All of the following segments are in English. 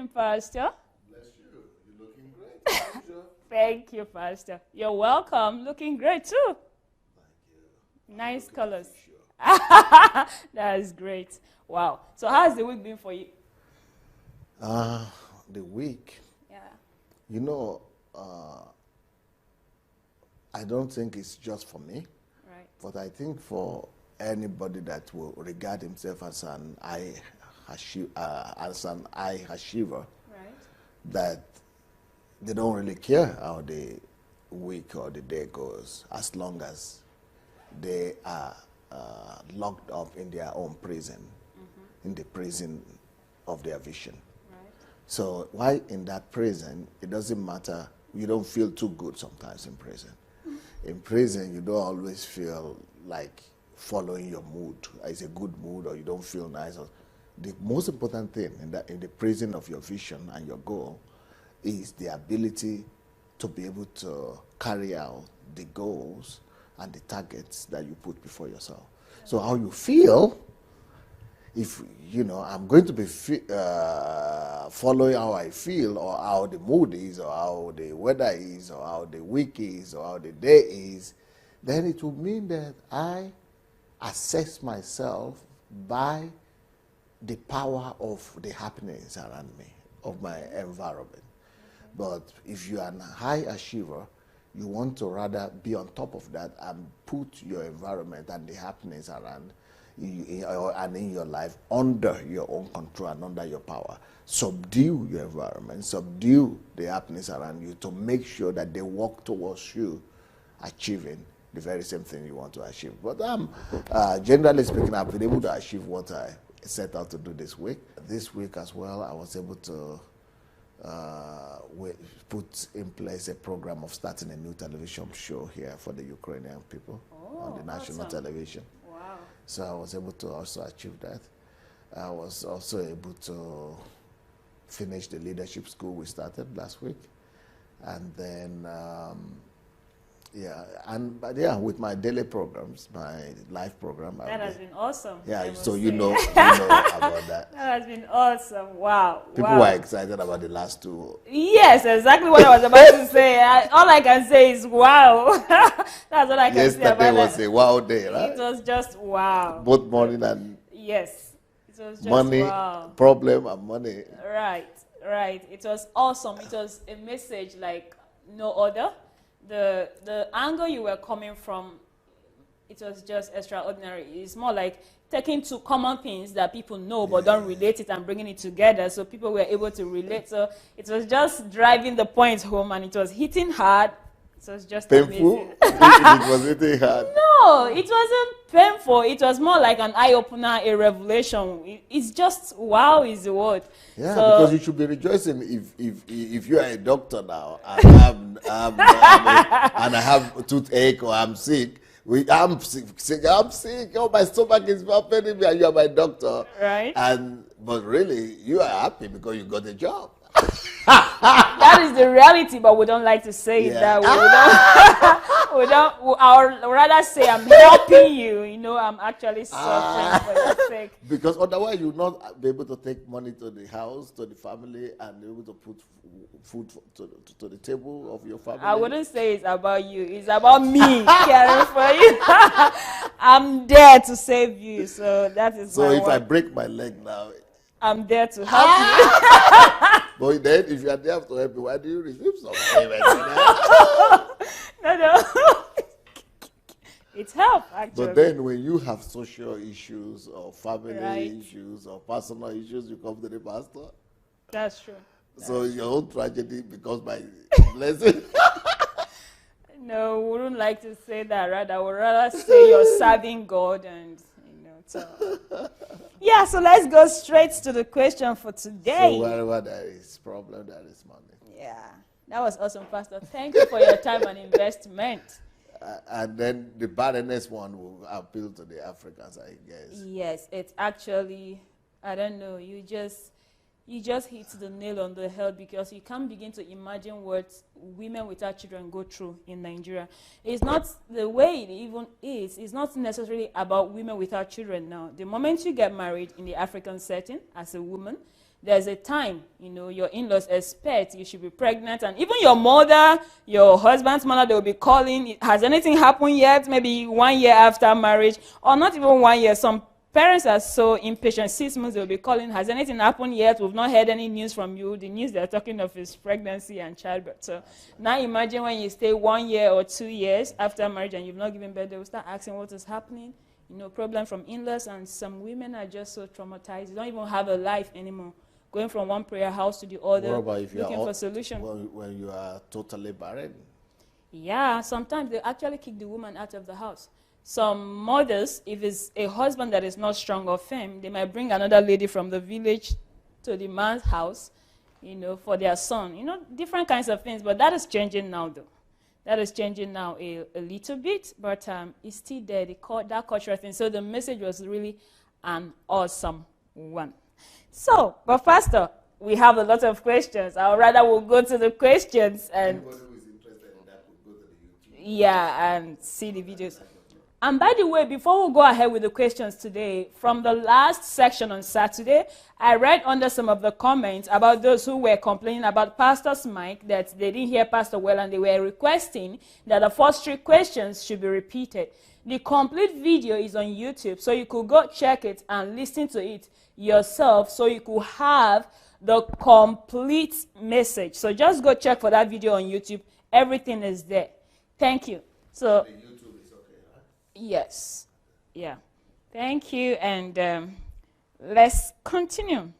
evening, Pastor. Bless you. You're looking great. Thank you, Pastor. You're welcome. Looking great, too. Thank you. Nice colors. Sure. That is great. Wow. So how's the week been for you? The week, Yeah. you know, I don't think it's just for me, Right. but I think for anybody that will regard himself as an eye achiever, Right. that they don't really care how the week or the day goes, as long as they are locked up in their own prison, in the prison of their vision. Right. So why in that prison, it doesn't matter, you don't feel too good sometimes in prison. In prison, you don't always feel like following your mood. It's a good mood or you don't feel nice. The most important thing in the prison of your vision and your goal is the ability to be able to carry out the goals and the targets that you put before yourself. So how you feel, if, I'm going to be following how I feel or how the mood is or how the weather is or how the week is or how the day is, then it will mean that I assess myself by the power of the happiness around me, of my environment. But if you're an high achiever, you want to rather be on top of that and put your environment and the happiness around and in your life under your own control and under your power. Subdue your environment, subdue the happiness around you to make sure that they work towards you achieving the very same thing you want to achieve. But generally speaking, I've been able to achieve what I set out to do this week. This week as well, I was able to put in place a program of starting a new television show here for the Ukrainian people on the national television. Wow. So I was able to also achieve that. I was also able to finish the leadership school we started last week. And then, with my daily programs, my live program. That has been awesome. Yeah, so you know about that. That has been awesome. Wow. People were excited about the last two. Yes, exactly what I was about to say. All I can say is wow. That's what I can say about Yesterday was a wow day, right? It was just wow. Both morning and Yes. It was just money, wow. problem and money. Right. It was awesome. It was a message like no other. The angle you were coming from, it was just extraordinary. It's more like taking two common things that people know but don't relate it and bringing it together so people were able to relate. So it was just driving the point home and it was hitting hard. It was just painful. amazing. It was hitting hard. No, it wasn't painful. It was more like an eye-opener, a revelation. It's just wow is the word. Yeah, so, because you should be rejoicing if you are a doctor now and I have toothache or I'm sick. I'm sick. Oh, my stomach is buffeting me, and you are my doctor. Right. But really, you are happy because you got a job. That is the reality, but we don't like to say it that way. I would rather say I'm helping you. I'm actually suffering for your sake. Because otherwise, you will not be able to take money to the house, to the family, and be able to put food to the table of your family. I wouldn't say it's about you. It's about me caring for you. I'm there to save you. So that is So if I break my leg now, I'm there to help you. But then, if you are there to help me, why do you receive some payment? No. It's help, actually. But then, when you have social issues or family Right. issues or personal issues, you come to the pastor. That's true. So your own tragedy becomes my blessing. No, we wouldn't like to say that. Rather, we'd rather say you're serving God and, so. Yeah, so let's go straight to the question for today. So wherever there is problem, there is money. Yeah, that was awesome, Pastor. Thank you for your time and investment. And then the barrenness one will appeal to the Africans, I guess. Yes, it's actually, I don't know, you just hit the nail on the head because you can't begin to imagine what women without children go through in Nigeria. It's not the way it even is. It's not necessarily about women without children now. The moment you get married in the African setting as a woman, there's a time, your in-laws expect you should be pregnant, and even your mother, your husband's mother, they will be calling, has anything happened yet? Maybe 1 year after marriage, or not even 1 year. Some parents are so impatient. 6 months, they will be calling, has anything happened yet? We've not heard any news from you. The news they're talking of is pregnancy and childbirth. So now imagine when you stay 1 year or 2 years after marriage and you've not given birth, they will start asking what is happening. Problem from in-laws, and some women are just so traumatized. They don't even have a life anymore. Going from one prayer house to the other, What about if you looking for solution. when you are totally barren? Yeah, sometimes they actually kick the woman out of the house. Some mothers, if it's a husband that is not strong or firm, they might bring another lady from the village to the man's house, for their son. Different kinds of things. But that is changing now, though. That is changing now a little bit, but it's still there, that cultural thing. So the message was really an awesome one. So, but Pastor, we have a lot of questions. I would rather we'll go to the questions and anybody who is interested in that could go to the YouTube. Yeah, and see the videos. And by the way, before we go ahead with the questions today, from the last section on Saturday, I read under some of the comments about those who were complaining about Pastor's mic, that they didn't hear Pastor well, and they were requesting that the first 3 questions should be repeated. The complete video is on YouTube, so you could go check it and listen to it yourself, so you could have the complete message. So just go check for that video on YouTube. Everything is there. Thank you. So The YouTube is okay, right? yes. Yeah. Thank you. And let's continue.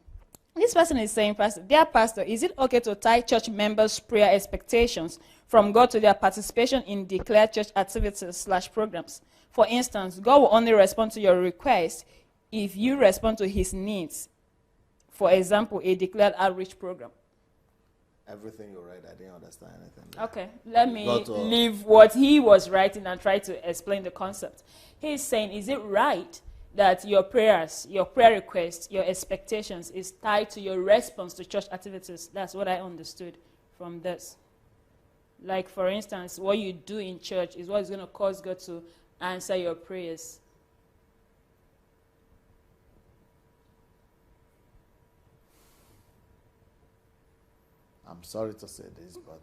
This person is saying, Pastor, dear Pastor, is it okay to tie church members' prayer expectations from God to their participation in declared church activities/programs? For instance, God will only respond to your request if you respond to his needs. For example, a declared outreach program. Everything you read, I didn't understand anything there. Okay, let me leave what he was writing and try to explain the concept. He's saying, is it right that your prayers, your prayer requests, your expectations is tied to your response to church activities? That's what I understood from this. Like, for instance, what you do in church is what is going to cause God to answer your prayers. I'm sorry to say this, but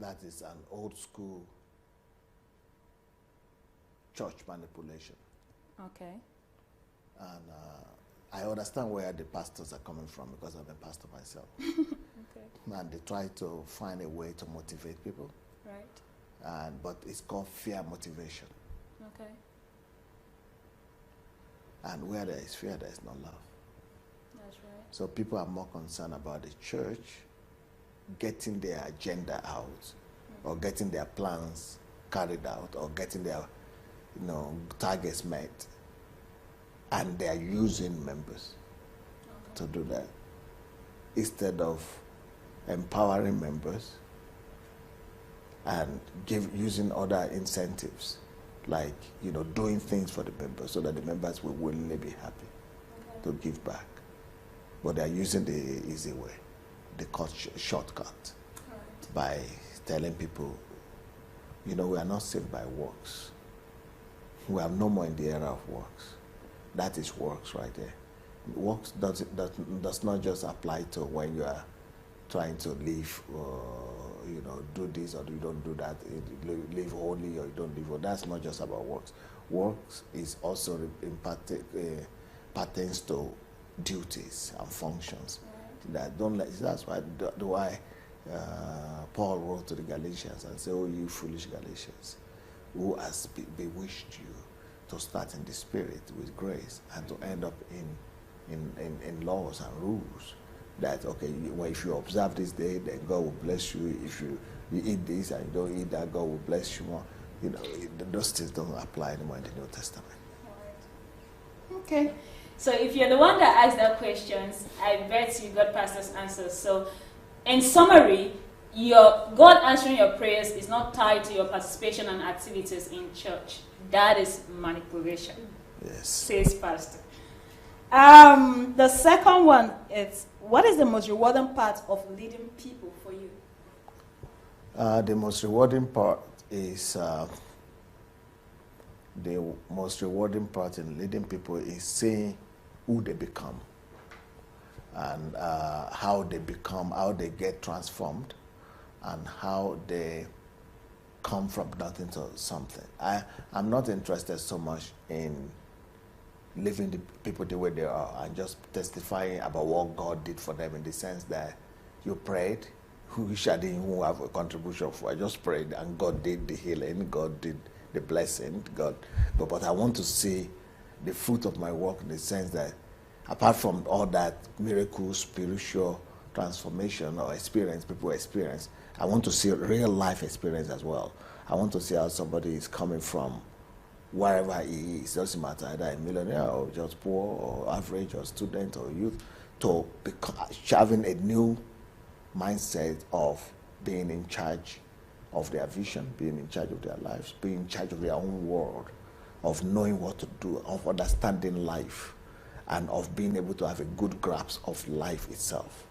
that is an old school church manipulation. Okay. And I understand where the pastors are coming from, because I'm a pastor myself. Okay. And they try to find a way to motivate people. Right. But it's called fear motivation. Okay. And where there is fear, there is no love. That's right. So people are more concerned about the church getting their agenda out, or getting their plans carried out, or getting their targets met. And they are using members to do that, instead of empowering members and using other incentives, like doing things for the members, so that the members will willingly be happy to give back. But they are using the easy way, the shortcut, by telling people, we are not saved by works. We are no more in the era of works. That is works right there. Works does not just apply to when you are trying to live, do this or you don't do that, live holy or you don't live holy. That's not just about works. Works is also pertains to duties and functions. Right. That's why Paul wrote to the Galatians and said, "Oh, you foolish Galatians, who has bewitched you to start in the spirit with grace and to end up in laws and rules, that if you observe this day, then God will bless you. If you eat this and you don't eat that, God will bless you more." Those things don't apply anymore in the New Testament. Right. Okay. So if you're the one that asked that questions, I bet you got Pastor's answers. So in summary, God answering your prayers is not tied to your participation and activities in church. That is manipulation. Yes. Says Pastor. The second one is, what is the most rewarding part of leading people for you? The most rewarding part in leading people is seeing who they become and how they become, how they get transformed, and how they come from nothing to something. I'm not interested so much in leaving the people the way they are and just testifying about what God did for them, in the sense that you prayed, who didn't have a contribution for. I just prayed and God did the healing, God did the blessing, but I want to see the fruit of my work, in the sense that apart from all that miracle, spiritual transformation or experience people experience, I want to see real life experience as well. I want to see how somebody is coming from wherever he is. It doesn't matter, either a millionaire or just poor or average or student or youth, to having a new mindset of being in charge of their vision, being in charge of their lives, being in charge of their own world, of knowing what to do, of understanding life, and of being able to have a good grasp of life itself,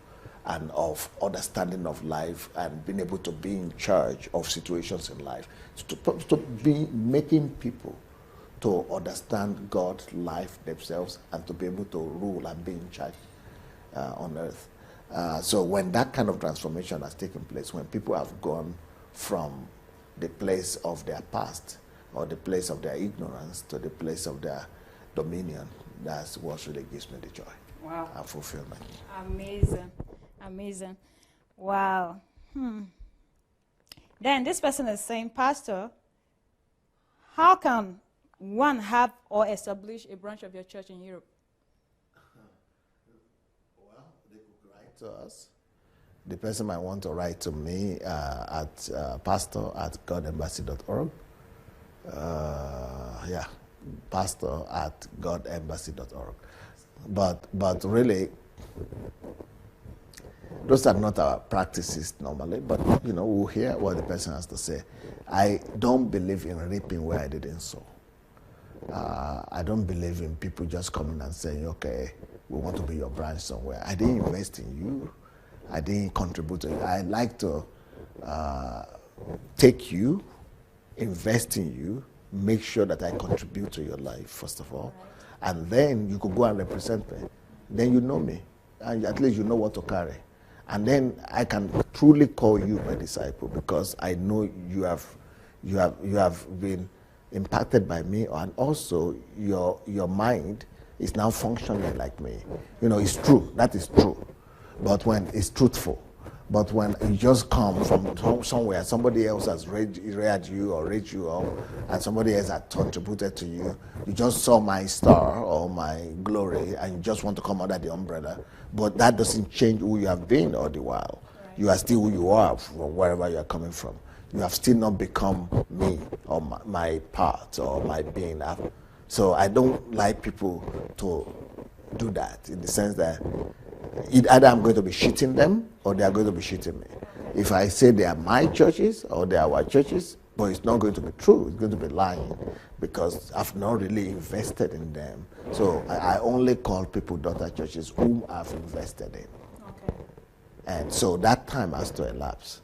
and of understanding of life, and being able to be in charge of situations in life, to be making people to understand God, life, themselves, and to be able to rule and be in charge on earth. So when that kind of transformation has taken place, when people have gone from the place of their past or the place of their ignorance to the place of their dominion, that's what really gives me the joy. Wow. And fulfillment. Amazing. Amazing. Wow. Then this person is saying, Pastor, how can one have or establish a branch of your church in Europe? Well, they could write to us. The person might want to write to me at pastor@godembassy.org. Yeah, pastor@godembassy.org. But really, those are not our practices normally, but we'll hear what the person has to say. I don't believe in reaping where I didn't sow. I don't believe in people just coming and saying, okay, we want to be your branch somewhere. I didn't invest in you. I didn't contribute to you. I like to take you, invest in you, make sure that I contribute to your life, first of all. And then you could go and represent me. Then you know me. And at least you know what to carry. And then I can truly call you my disciple, because I know you have been impacted by me, and also your mind is now functioning like me. It's true. That is true. But when it's truthful. But when you just come from somewhere, somebody else has read you or raised you up, and somebody else has contributed to you, you just saw my star or my glory, and you just want to come under the umbrella. But that doesn't change who you have been all the while. Right. You are still who you are from wherever you are coming from. You have still not become me or my part or my being. So I don't like people to do that, in the sense that either I'm going to be shitting them or they are going to be shitting me. If I say they are my churches or they are our churches, but it's not going to be true, it's going to be lying, because I've not really invested in them. So I only call people daughter churches whom I've invested in. Okay. And so that time has to elapse,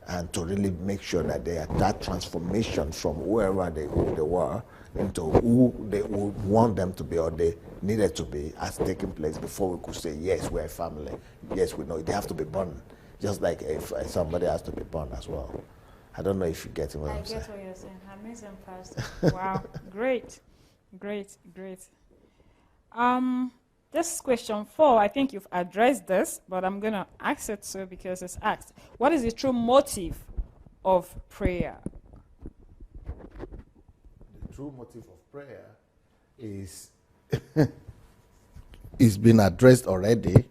and to really make sure that that transformation from whoever they were into who they would want them to be or they needed to be has taken place before we could say, yes, we're a family. Yes, we know. They have to be born. Just like if somebody has to be born as well. I don't know if you get what I'm saying. I get what you're saying. Amazing, Pastor. Wow. Great. This question 4, I think you've addressed this, but I'm going to ask it so because it's asked. What is the true motive of prayer? The true motive of prayer is it's been addressed already.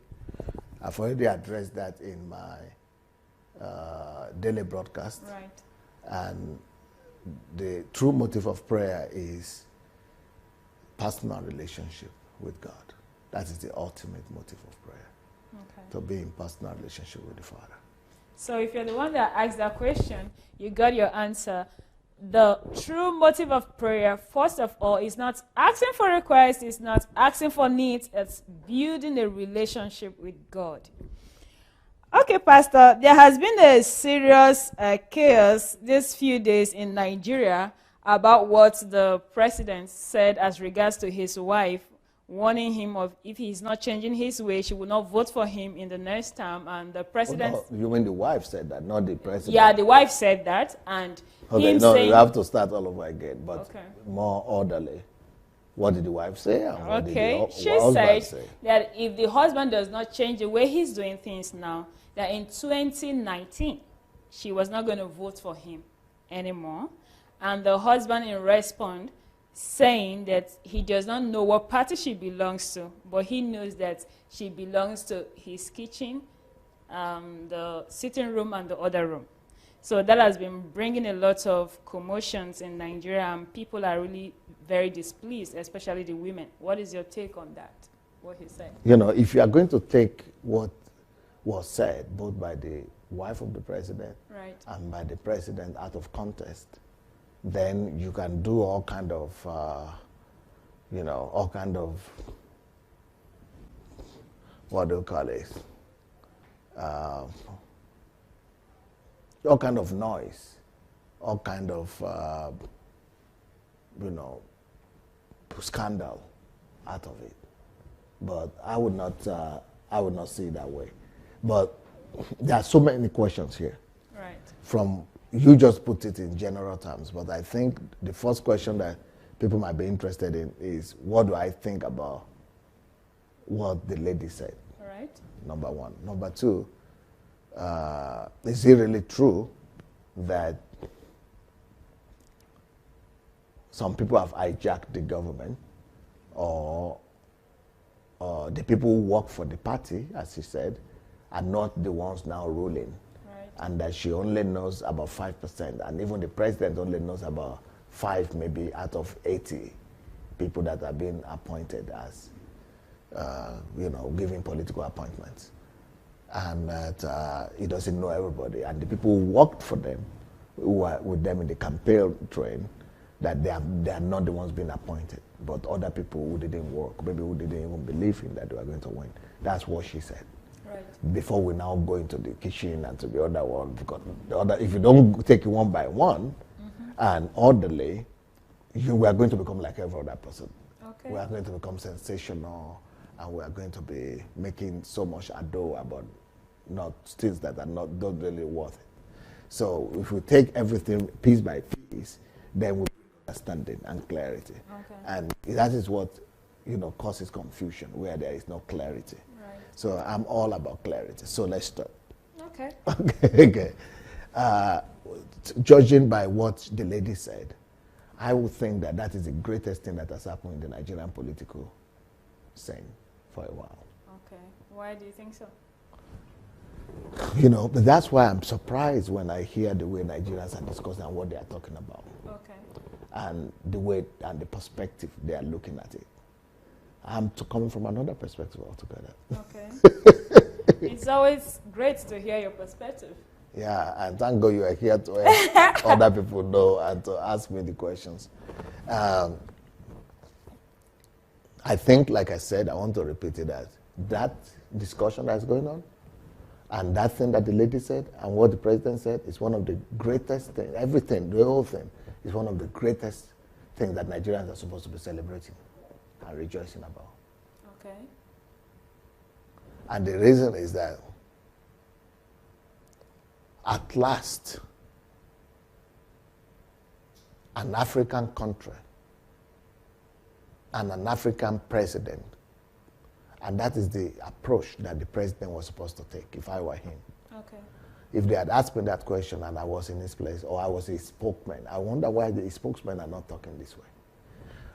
I've already addressed that in my daily broadcast. Right. And the true motive of prayer is personal relationship with God. That is the ultimate motive of prayer. Okay. To be in personal relationship with the Father. So if you're the one that asked that question, you got your answer. The true motive of prayer, first of all, is not asking for requests, it's not asking for needs, it's building a relationship with God. Okay, Pastor, there has been a serious chaos these few days in Nigeria about what the president said as regards to his wife warning him of if he's not changing his way, she will not vote for him in the next term. And the president... Oh, no, you mean the wife said that, not the president? Yeah, the wife said that, and okay, him no, saying... you have to start all over again, but Okay. more orderly. What did the wife say? And what did the She husband said say? that if the husband does not change the way he's doing things now, that in 2019, she was not going to vote for him anymore. And the husband in response saying that he does not know what party she belongs to, but he knows that she belongs to his kitchen, the sitting room, and the other room. So that has been bringing a lot of commotions in Nigeria, and people are really very displeased, especially the women. What is your take on that, what he said? You know, if you are going to take what was said, both by the wife of the president and by the president out of context, then you can do all kind of, all kind of, what do you call it? All kind of noise, all kind of, scandal out of it. But I would not see it that way. But there are so many questions here. Right. From you just put it in general terms, but I think the first question that people might be interested in is, what do I think about what the lady said? Right. Number one. Number two, is it really true that some people have hijacked the government, or the people who work for the party, as she said, are not the ones now ruling? And that she only knows about 5%, and even the president only knows about 5, maybe out of 80 people that are being appointed as, giving political appointments. And that he doesn't know everybody. And the people who worked for them, who were with them in the campaign train, that they are not the ones being appointed, but other people who didn't work, maybe who didn't even believe in that they were going to win. That's what she said. Right. Before we now go into the kitchen and to the other one, because the other, if you don't take it one by one and orderly, we are going to become like every other person. Okay. We are going to become sensational, and we are going to be making so much ado about things that are not really worth it. So if we take everything piece by piece, then we understanding and clarity. Okay. And that is what causes confusion, where there is no clarity. Right. So I'm all about clarity. So let's start. Okay. Okay. Judging by what the lady said, I would think that that is the greatest thing that has happened in the Nigerian political scene for a while. Okay. Why do you think so? That's why I'm surprised when I hear the way Nigerians are discussing and what they are talking about. Okay. And the way and the perspective they are looking at it. I'm coming from another perspective altogether. Okay. It's always great to hear your perspective. Yeah, and thank God you are here to help other people know and to ask me the questions. I think, like I said, I want to repeat it, that discussion that's going on, and that thing that the lady said, and what the president said, is one of the greatest things. Everything, the whole thing, is one of the greatest things that Nigerians are supposed to be celebrating and rejoicing about. Okay. And the reason is that at last, an African country and an African president, and that is the approach that the president was supposed to take if I were him. Okay. If they had asked me that question and I was in his place, or I was a spokesman, I wonder why the spokesmen are not talking this way.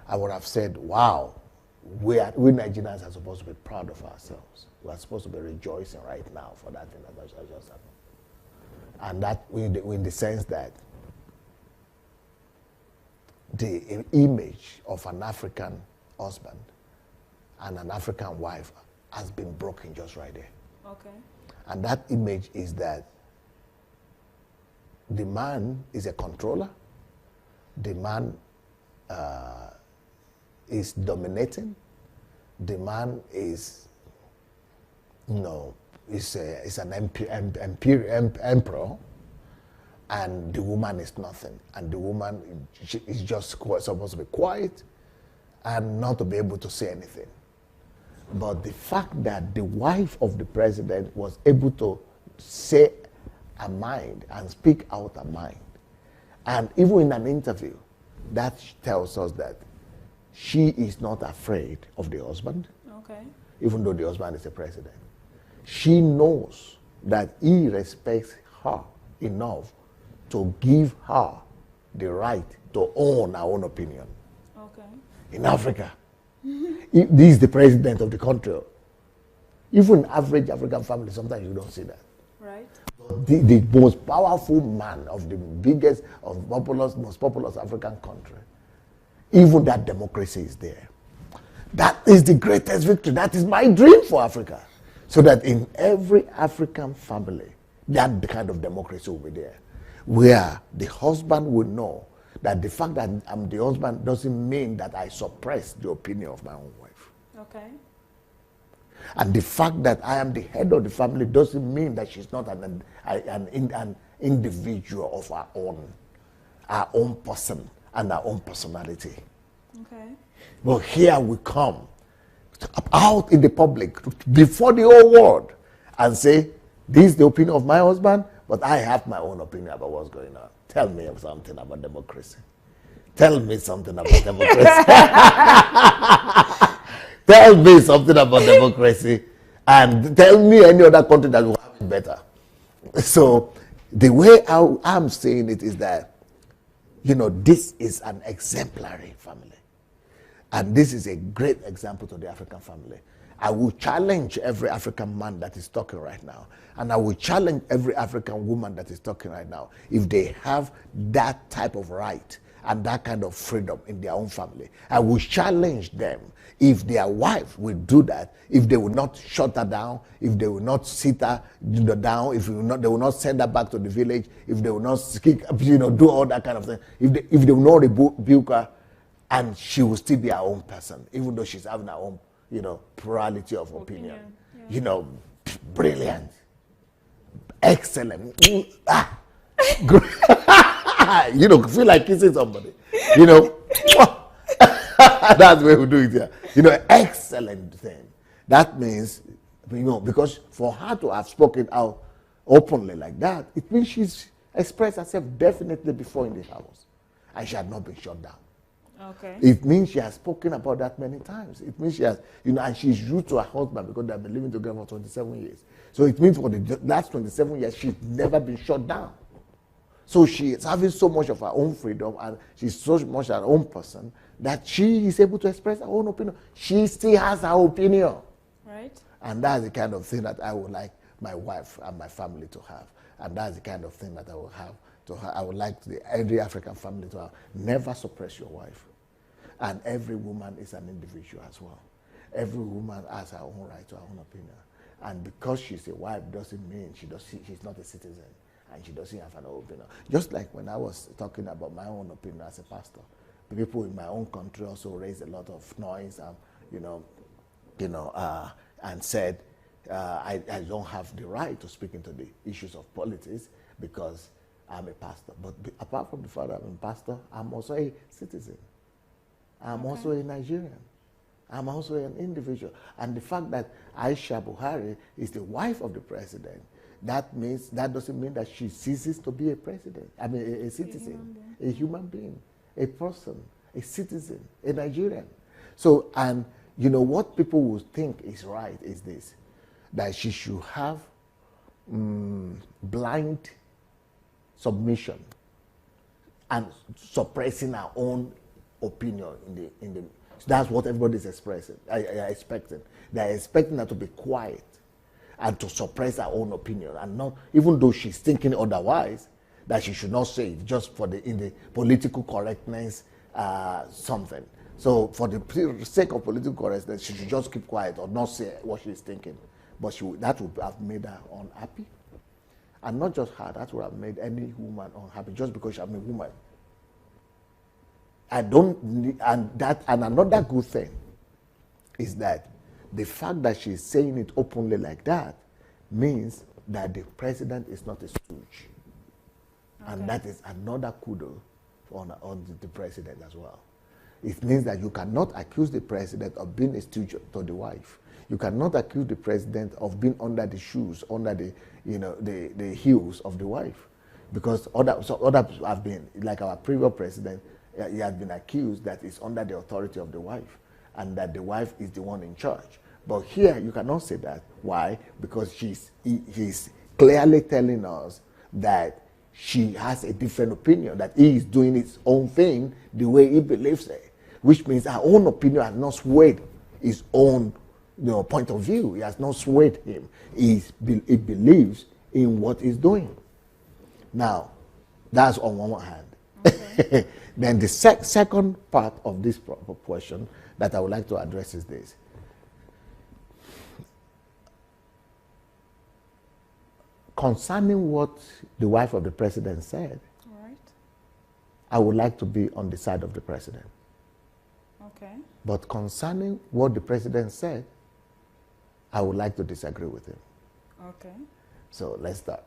I would have said, wow, we Nigerians are supposed to be proud of ourselves. We are supposed to be rejoicing right now for that thing that just happened. And that in the sense that the image of an African husband and an African wife has been broken just right there. Okay. And that image is that the man is a controller, the man is dominating, the man is, is an emperor, and the woman is nothing. And the woman is just supposed to be quiet and not to be able to say anything. But the fact that the wife of the president was able to say her mind and speak out her mind, and even in an interview, that tells us that she is not afraid of the husband, Okay. even though the husband is the president. She knows that he respects her enough to give her the right to own her own opinion. Okay. In Africa, if this is the president of the country. Even average African family, sometimes you don't see that. Right. The most powerful man of the biggest, of populous, most populous African country, even that democracy is there. That is the greatest victory. That is my dream for Africa. So that in every African family, that kind of democracy will be there. Where the husband will know that the fact that I'm the husband doesn't mean that I suppress the opinion of my own wife. Okay. And the fact that I am the head of the family doesn't mean that she's not an individual of her own person and her own personality. Okay. But here we come out in the public before the whole world and say, this is the opinion of my husband, but I have my own opinion about what's going on. Tell me something about democracy. Tell me something about democracy. Tell me something about democracy, and tell me any other country that will have it better. So the way I'm saying it is that, this is an exemplary family. And this is a great example to the African family. I will challenge every African man that is talking right now. And I will challenge every African woman that is talking right now. If they have that type of right and that kind of freedom in their own family, I will challenge them. If their wife will do that, if they will not shut her down, if they will not sit her down, if they will not send her back to the village, if they will not do all that kind of thing, if they will not rebuke her, and she will still be her own person, even though she's having her own, plurality of opinion. Yeah. Brilliant, excellent, feel like kissing somebody, That's the way we do it here. Excellent thing. That means, because for her to have spoken out openly like that, it means she's expressed herself definitely before in the house, and she had not been shut down. Okay. It means she has spoken about that many times. It means she has, and she's used to her husband because they've been living together for 27 years. So it means for the last 27 years, she's never been shut down. So she is having so much of her own freedom, and she's so much her own person that she is able to express her own opinion. She still has her opinion. Right. And that's the kind of thing that I would like my wife and my family to have. And that's the kind of thing that I will have to have. I would like every African family to have. Never suppress your wife. And every woman is an individual as well. Every woman has her own right to her own opinion. And because she's a wife doesn't mean she's not a citizen and she doesn't have an opinion. Just like when I was talking about my own opinion as a pastor, the people in my own country also raised a lot of noise and said, I don't have the right to speak into the issues of politics because I'm a pastor. But apart from the fact that I'm a pastor, I'm also a citizen. I'm also a Nigerian. I'm also an individual. And the fact that Aisha Buhari is the wife of the president, that doesn't mean that she ceases to be a president. I mean, a citizen, a human being, a person, a citizen, a Nigerian. So, and what people will think is right is this, that she should have blind submission and suppressing her own opinion in the so that's what everybody's expecting. They're expecting her to be quiet and to suppress her own opinion, and not, even though she's thinking otherwise, that she should not say it just in the political correctness something. So for the sake of political correctness, she should just keep quiet or not say what she's thinking. But that would have made her unhappy. And not just her, that would have made any woman unhappy just because I'm a woman. And another good thing is that the fact that she's saying it openly like that means that the president is not a stooge. Okay. And that is another kudos on the president as well. It means that you cannot accuse the president of being a stooge to the wife. You cannot accuse the president of being under the shoes, under the, the heels of the wife. Because others have been, like our previous president, he has been accused that it's under the authority of the wife and that the wife is the one in charge. But here, you cannot say that. Why? Because he's clearly telling us that she has a different opinion, that he is doing his own thing the way he believes it, which means her own opinion has not swayed his own point of view. He has not swayed him. He believes in what he's doing. Now, that's on one hand. Okay. Then the second part of this question that I would like to address is this. Concerning what the wife of the president said, right, I would like to be on the side of the president. Okay. But concerning what the president said, I would like to disagree with him. Okay. So let's start.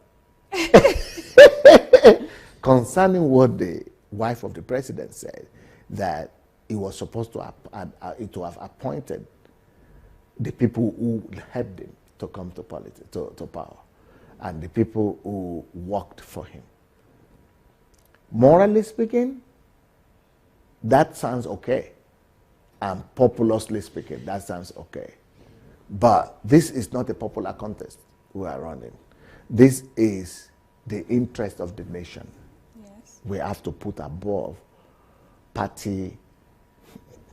Concerning what the wife of the president said, that he was supposed to have appointed the people who helped him to come to politics, to power, and the people who worked for him. Morally speaking, that sounds okay. And popularly speaking, that sounds okay. But this is not a popular contest we are running. This is the interest of the nation. Yes. We have to put above party,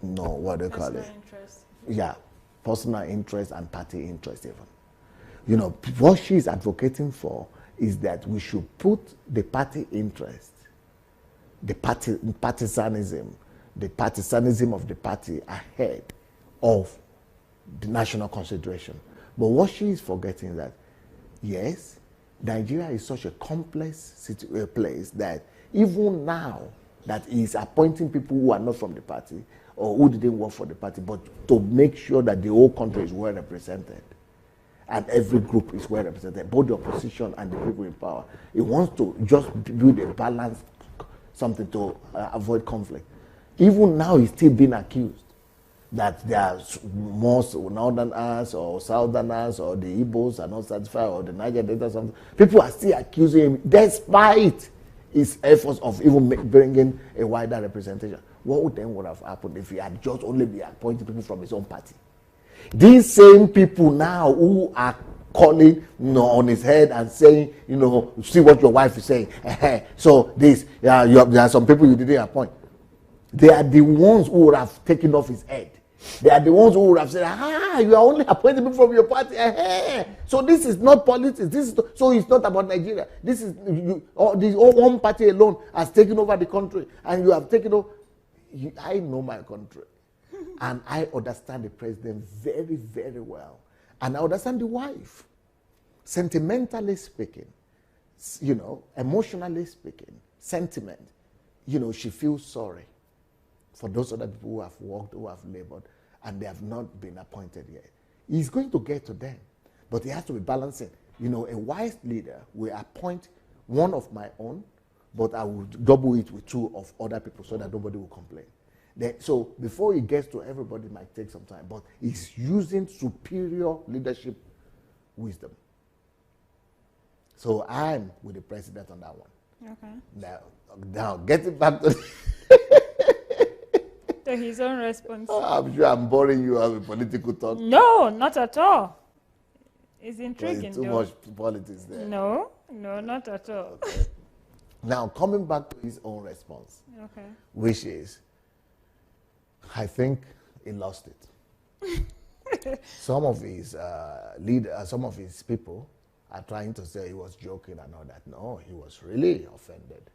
what do you call it? Interest. Yeah, personal interest and party interest even. What she's advocating for is that we should put the party interest, the partisanism of the party ahead of the national consideration. But what she is forgetting is that, yes, Nigeria is such a complex place that even now that he is appointing people who are not from the party or who didn't work for the party, but to make sure that the whole country is well represented and every group is well represented, both the opposition and the people in power. He wants to just build a balanced something to avoid conflict. Even now, he's still being accused that there are more northerners or southerners or the Igbos are not satisfied or the Niger Delta something. People are still accusing him despite his efforts of even bringing a wider representation. What would have happened if he had just only been appointing people from his own party? These same people now who are calling on his head and saying, see what your wife is saying. So there are some people you didn't appoint. They are the ones who would have taken off his head. They are the ones who would have said, you are only appointing people from your party. So this is not politics. So it's not about Nigeria. This is one party alone has taken over the country, and you have taken over. I know my country, and I understand the president very, very well, and I understand the wife. Sentimentally speaking, emotionally speaking, sentiment, she feels sorry for those other people who have worked, who have labored, and they have not been appointed yet. He's going to get to them, but he has to be balancing. A wise leader will appoint one of my own, but I will double it with two of other people so that nobody will complain. So before he gets to everybody, it might take some time, but he's using superior leadership wisdom. So I'm with the president on that one. Okay. Now getting back to to his own response. I'm sure I'm boring you with political talk. No, not at all. It's intriguing. There's too much politics there. No, not at all. Okay. Now, coming back to his own response, which is, I think he lost it. Some of his some of his people are trying to say he was joking and all that. No, he was really offended.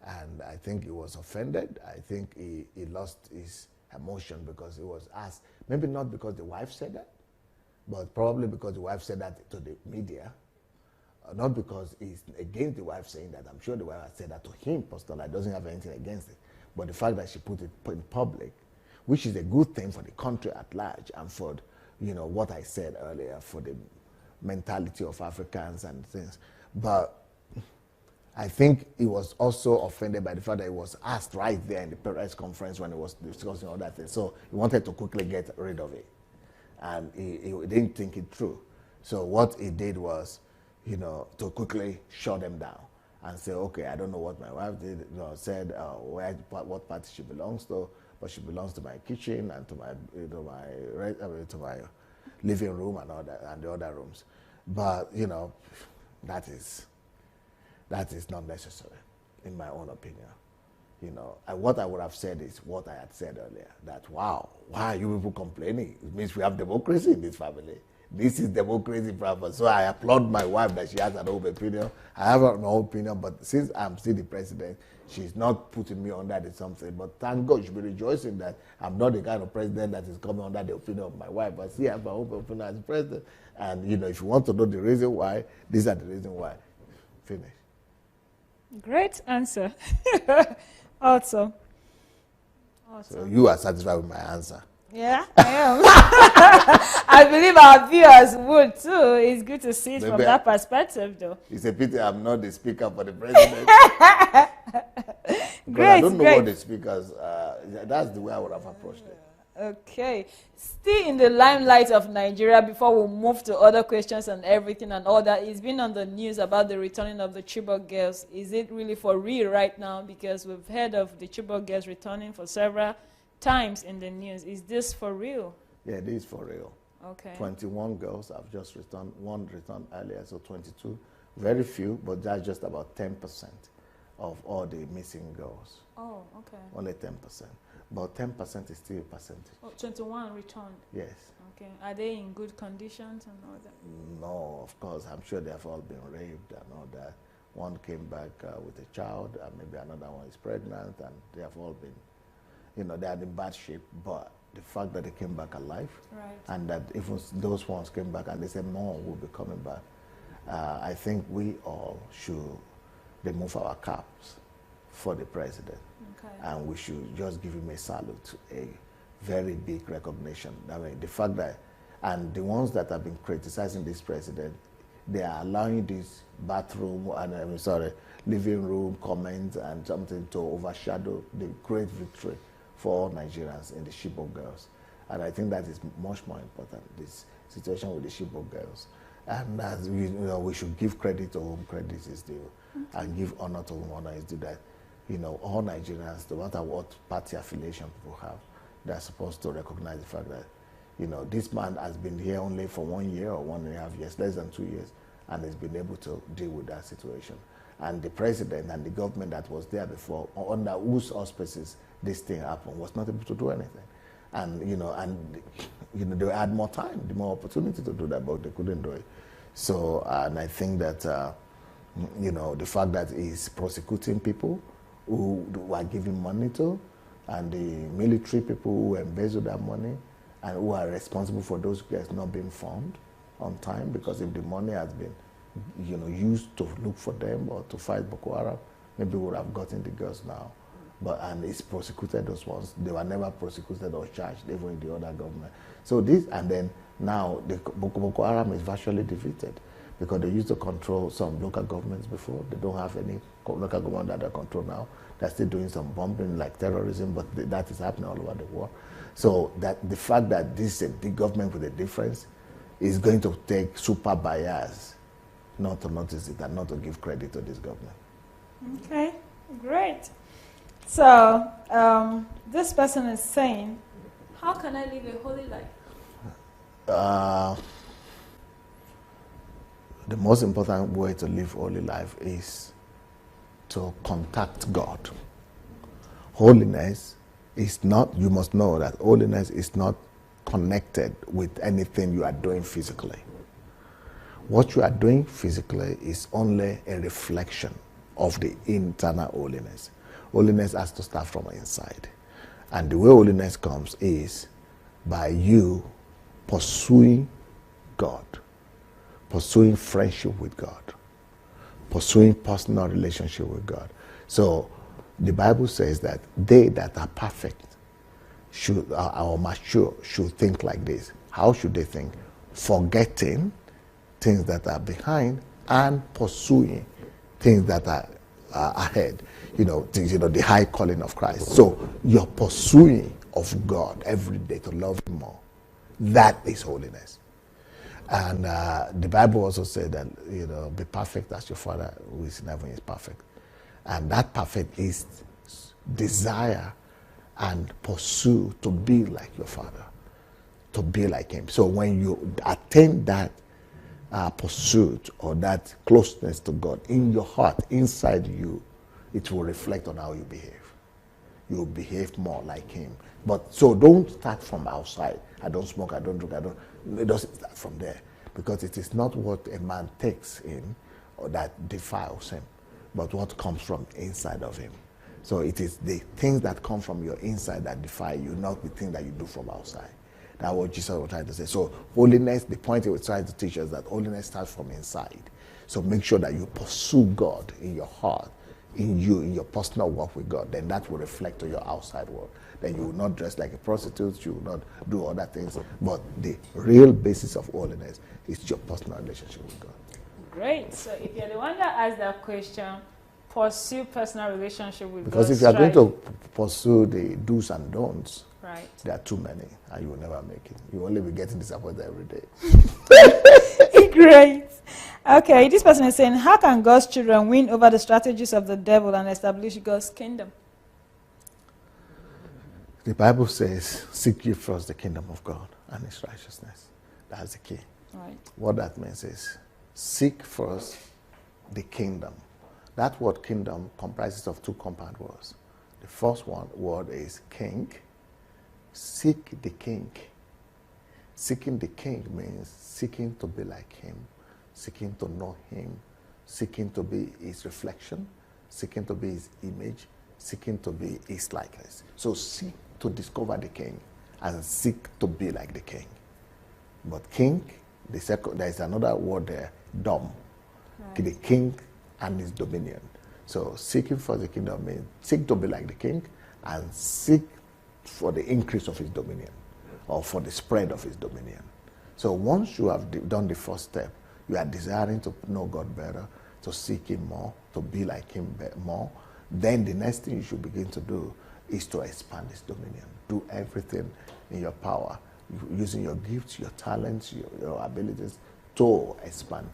And I think he was offended. I think he lost his emotion because he was asked, maybe not because the wife said that, but probably because the wife said that to the media. Not because he's against the wife saying that. I'm sure the wife had said that to him personally. I doesn't have anything against it. But the fact that she put it in public, which is a good thing for the country at large and for, what I said earlier, for the mentality of Africans and things. But I think he was also offended by the fact that he was asked right there in the press conference when he was discussing all that thing. So he wanted to quickly get rid of it. and he didn't think it through. So what he did was, to quickly shut them down and say, okay, I don't know what my wife did, said what party she belongs to, but she belongs to my kitchen and to my, to my living room and all that, and the other rooms. But that is not necessary, in my own opinion. What I would have said is what I had said earlier, that, wow, why are you people complaining? It means we have democracy in this family. This is democracy proper. So I applaud my wife that she has an own opinion. I have an own opinion, but since I'm still the president, she's not putting me under the something. But thank God, you should be rejoicing that I'm not the kind of president that is coming under the opinion of my wife. But see, I have my own opinion as president. And, if you want to know the reason why, these are the reasons why. Finish. Great answer. Awesome. So you are satisfied with my answer? Yeah, I am. I believe our viewers would too. It's good to see it from that perspective, though. It's a pity I'm not the speaker for the president. Great, I don't know what the speakers, that's the way I would have approached it. Okay. Still in the limelight of Nigeria, before we move to other questions and everything and all that, it's been on the news about the returning of the Chibok girls. Is it really for real right now? Because we've heard of the Chibok girls returning for several times in the news. Is this for real? Yeah, it is for real. Okay. 21 girls have just returned. One returned earlier, so 22. Very few, but that's just about 10% of all the missing girls. Oh, okay. Only 10%. But 10% is still a percentage. Oh, 21 returned? Yes. Okay. Are they in good conditions and all that? No, of course. I'm sure they have all been raped and all that. One came back with a child, and maybe another one is pregnant, and they have all been, they are in bad shape. But the fact that they came back alive, right, and that even those ones came back and they said more will be coming back, I think we all should remove our caps for the president. Okay. And we should just give him a salute, a very big recognition. I mean, the fact that, and the ones that have been criticizing this president, they are allowing this bathroom and living room comments and something to overshadow the great victory for all Nigerians in the Chibok girls. And I think that is much more important, this situation with the Chibok girls. And as we should give credit to whom credit is due, and give honor to whom honor is due. That all Nigerians, no matter what party affiliation people have, they're supposed to recognize the fact that this man has been here only for 1 year or 1.5 years, less than 2 years, and has been able to deal with that situation. And the president and the government that was there before, under whose auspices this thing happened, was not able to do anything. And they had more time, more opportunity to do that, but they couldn't do it. So, and I think that the fact that he's prosecuting people who are giving money to, and the military people who embezzle that money and who are responsible for those guys not being found on time, because if the money has been used to look for them or to fight Boko Haram, maybe we would have gotten the girls now. And it's prosecuted those ones. They were never prosecuted or charged, even in the other government. So this, and then now the Boko Haram is virtually defeated, because they used to control some local governments before. They don't have any local government that they control now. They're still doing some bombing like terrorism, but that is happening all over the world. So that the fact that this is the government with a difference is going to take super bias not to notice it and not to give credit to this government. Okay, great. So this person is saying, how can I live a holy life? The most important way to live holy life is to contact God. Holiness is not, you must know that holiness is not connected with anything you are doing physically. What you are doing physically is only a reflection of the internal holiness. Holiness has to start from inside. And the way holiness comes is by you pursuing God, pursuing friendship with God, pursuing personal relationship with God. So the Bible says that they that are perfect should, or mature, should think like this. How should they think? Forgetting things that are behind and pursuing things that are ahead. The high calling of Christ. So you're pursuing of God every day to love Him more. That is holiness. And the Bible also said that, be perfect as your Father who is in heaven is perfect. And that perfect is desire and pursue to be like your Father, to be like Him. So when you attain that pursuit or that closeness to God in your heart, inside you, it will reflect on how you behave. You will behave more like Him. But so don't start from outside. I don't smoke, I don't drink, it doesn't start from there. Because it is not what a man takes in or that defiles him, but what comes from inside of him. So it is the things that come from your inside that defile you, not the things that you do from outside. That's what Jesus was trying to say. So holiness, the point he was trying to teach us that holiness starts from inside. So make sure that you pursue God in your heart, in you, in your personal walk with God. Then that will reflect to your outside world. Then you will not dress like a prostitute, you will not do other things. But the real basis of holiness is your personal relationship with God. Great. So if you're the one that asked that question, pursue personal relationship with God. Because if you are going to pursue the do's and don'ts, right, there are too many, and you will never make it. You will only be getting disappointed every day. Great. Okay, this person is saying, how can God's children win over the strategies of the devil and establish God's kingdom? The Bible says, seek ye first the kingdom of God and His righteousness. That's the key. Right. What that means is, seek first the kingdom. That word kingdom comprises of two compound words. The first word is king. Seek the king. Seeking the king means seeking to be like him, seeking to know him, seeking to be his reflection, seeking to be his image, seeking to be his likeness. So seek to discover the king and seek to be like the king. But king, there is another word there, dom. Right. The king and his dominion. So seeking for the kingdom means seek to be like the king and seek for the increase of his dominion or for the spread of his dominion. So once you have done the first step, you are desiring to know God better, to seek him more, to be like him more, then the next thing you should begin to do is to expand his dominion. Do everything in your power, using your gifts, your talents, your abilities to expand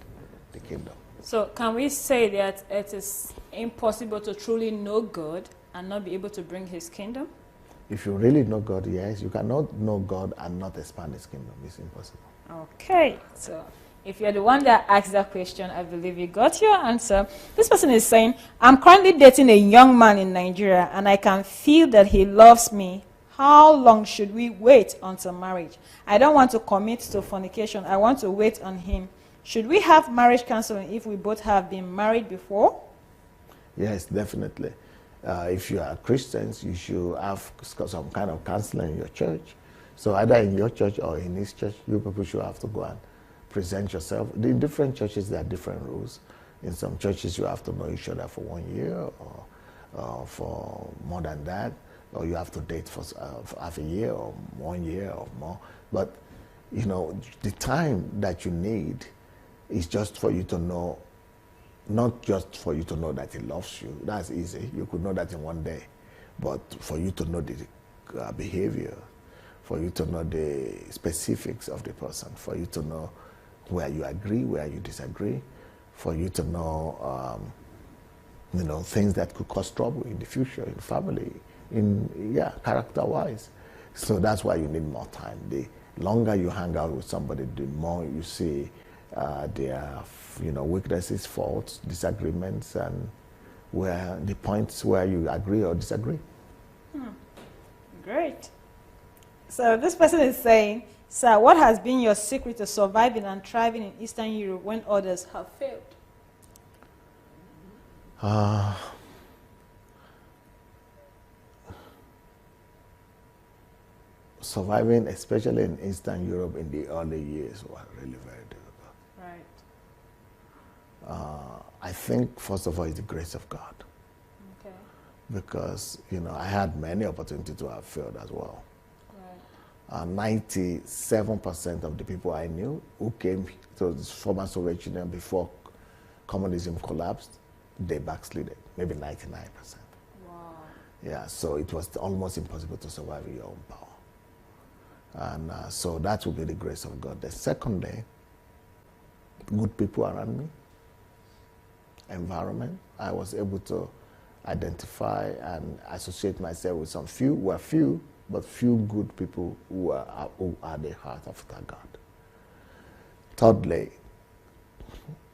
the kingdom. So can we say that it is impossible to truly know God and not be able to bring his kingdom? If you really know God, yes. You cannot know God and not expand his kingdom. It's impossible. Okay. So if you're the one that asked that question, I believe you got your answer. This person is saying, I'm currently dating a young man in Nigeria and I can feel that he loves me. How long should we wait until marriage? I don't want to commit to fornication. I want to wait on him. Should we have marriage counseling if we both have been married before? Yes, definitely. If you are Christians, you should have some kind of counseling in your church. So either in your church or in his church, you people should have to go and present yourself. In different churches, there are different rules. In some churches, you have to know each other for 1 year or for more than that, or you have to date for half a year or 1 year or more. But, you know, the time that you need is just for you to know, not just for you to know that he loves you. That's easy. You could know that in 1 day. But for you to know the behavior, for you to know the specifics of the person, for you to know where you agree, where you disagree, for you to know, things that could cause trouble in the future, in family, character-wise. So that's why you need more time. The longer you hang out with somebody, the more you see their weaknesses, faults, disagreements, and where the points where you agree or disagree. Great. So this person is saying, sir, what has been your secret to surviving and thriving in Eastern Europe when others have failed? Surviving, especially in Eastern Europe in the early years, was really very difficult. Right. I think, first of all, it's the grace of God. Okay. Because, I had many opportunities to have failed as well. Right. 97% of the people I knew who came to the former Soviet Union before communism collapsed, they backslided, maybe 99%. Wow. Yeah, so it was almost impossible to survive in your own power. And so that will be the grace of God. The second day, good people around me, environment. I was able to identify and associate myself with some few, but few good people who are the heart after God. Thirdly,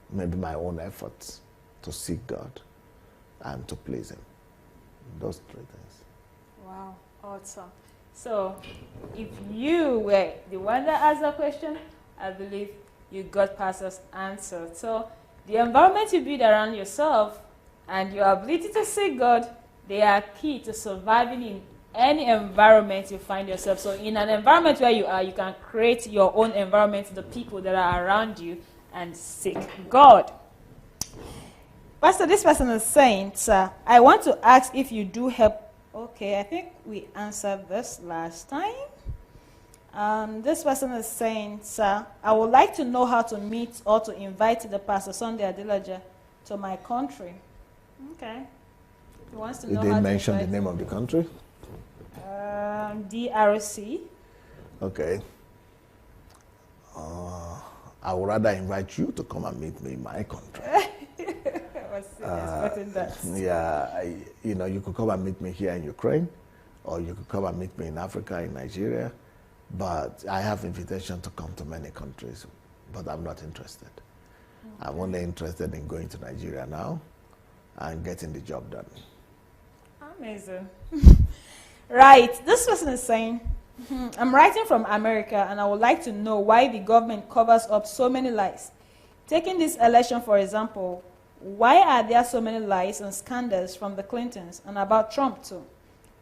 maybe my own efforts to seek God and to please Him. Those three things. Wow, awesome. So, if you were the one that asked the question, I believe you got Pastor's answer. So, the environment you build around yourself and your ability to seek God, they are key to surviving in any environment you find yourself. So, in an environment where you are, you can create your own environment, the people that are around you, and seek God. Pastor, this person is saying, sir, I want to ask if you do help. Okay, I think we answered this last time. This person is saying, sir, I would like to know how to meet or to invite the Pastor Sunday Adelaja to my country. Okay. He wants to know how to didn't mention the invite name of the country? DRC. Okay. I would rather invite you to come and meet me in my country. Yeah, you could come and meet me here in Ukraine, or you could come and meet me in Africa, in Nigeria. But I have invitation to come to many countries, but I'm not interested. Okay. I'm only interested in going to Nigeria now and getting the job done. Amazing. Right. This person is saying, I'm writing from America and I would like to know why the government covers up so many lies. Taking this election, for example, why are there so many lies and scandals from the Clintons and about Trump too?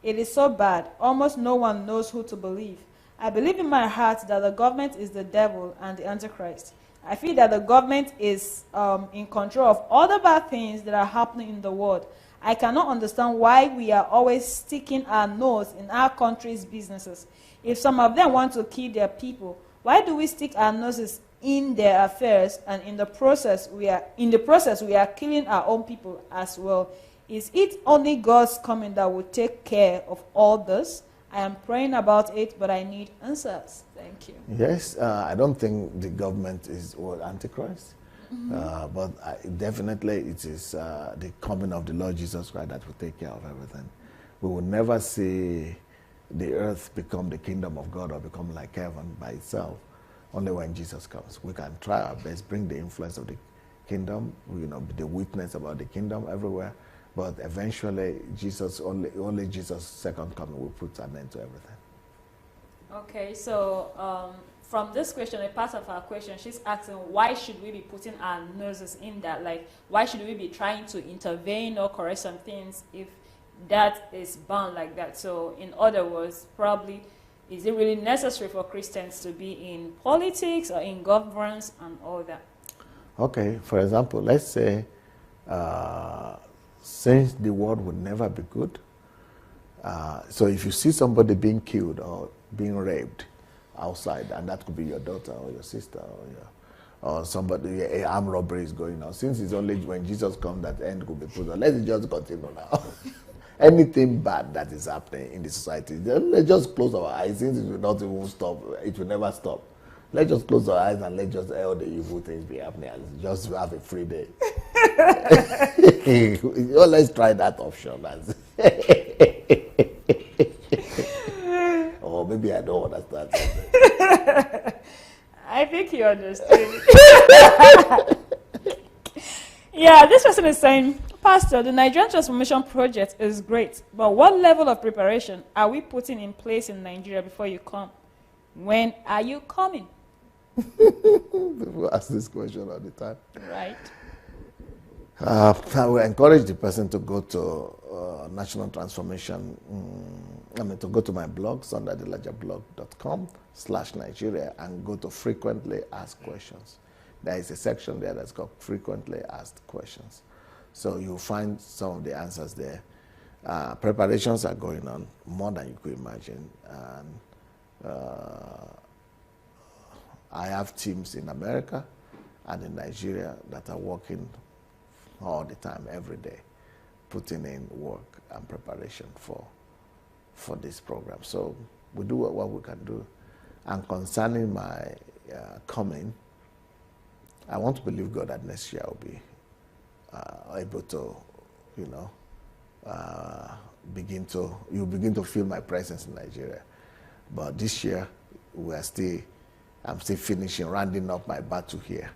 It is so bad. Almost no one knows who to believe. I believe in my heart that the government is the devil and the Antichrist. I feel that the government is in control of all the bad things that are happening in the world. I cannot understand why we are always sticking our nose in our country's businesses. If some of them want to kill their people, why do we stick our noses in their affairs, and in the process we are killing our own people as well? Is it only God's coming that will take care of all this? I am praying about it, but I need answers. Thank you. Yes, I don't think the government is Antichrist, but definitely it is the coming of the Lord Jesus Christ that will take care of everything. We will never see the earth become the kingdom of God or become like heaven by itself. Only when Jesus comes. We can try our best, bring the influence of the kingdom, be the witness about the kingdom everywhere. But eventually, only Jesus' second coming will put an end to everything. Okay, so from this question, a part of our question, she's asking, why should we be putting our noses in that? Like, why should we be trying to intervene or correct some things if that is bound like that? So, in other words, probably, is it really necessary for Christians to be in politics or in governance and all that? Okay, for example, let's say, since the world would never be good, so if you see somebody being killed or being raped outside, and that could be your daughter or your sister or somebody, armed robbery is going on. Since it's only when Jesus comes that end could be put on, let's just continue now. Anything bad that is happening in the society, let's just close our eyes. Since it will not even stop, it will never stop. Let's just close our eyes and let's just all the evil things be happening and just have a free day. Well, let's try that option. Or maybe I don't understand. I think you understood. Yeah, this person is saying, Pastor, the Nigerian Transformation Project is great, but what level of preparation are we putting in place in Nigeria before you come? When are you coming? People ask this question all the time. Right. I will encourage the person to go to National Transformation, to go to my blog, sundayadelajablog.com/Nigeria, and go to frequently asked questions. There is a section there that's called frequently asked questions. So you'll find some of the answers there. Preparations are going on more than you could imagine. And I have teams in America and in Nigeria that are working all the time, every day, putting in work and preparation for this program. So we do what we can do. And concerning my coming, I want to believe God that next year I'll be able to, you know, you'll begin to feel my presence in Nigeria. But this year, I'm still finishing, rounding up my battle here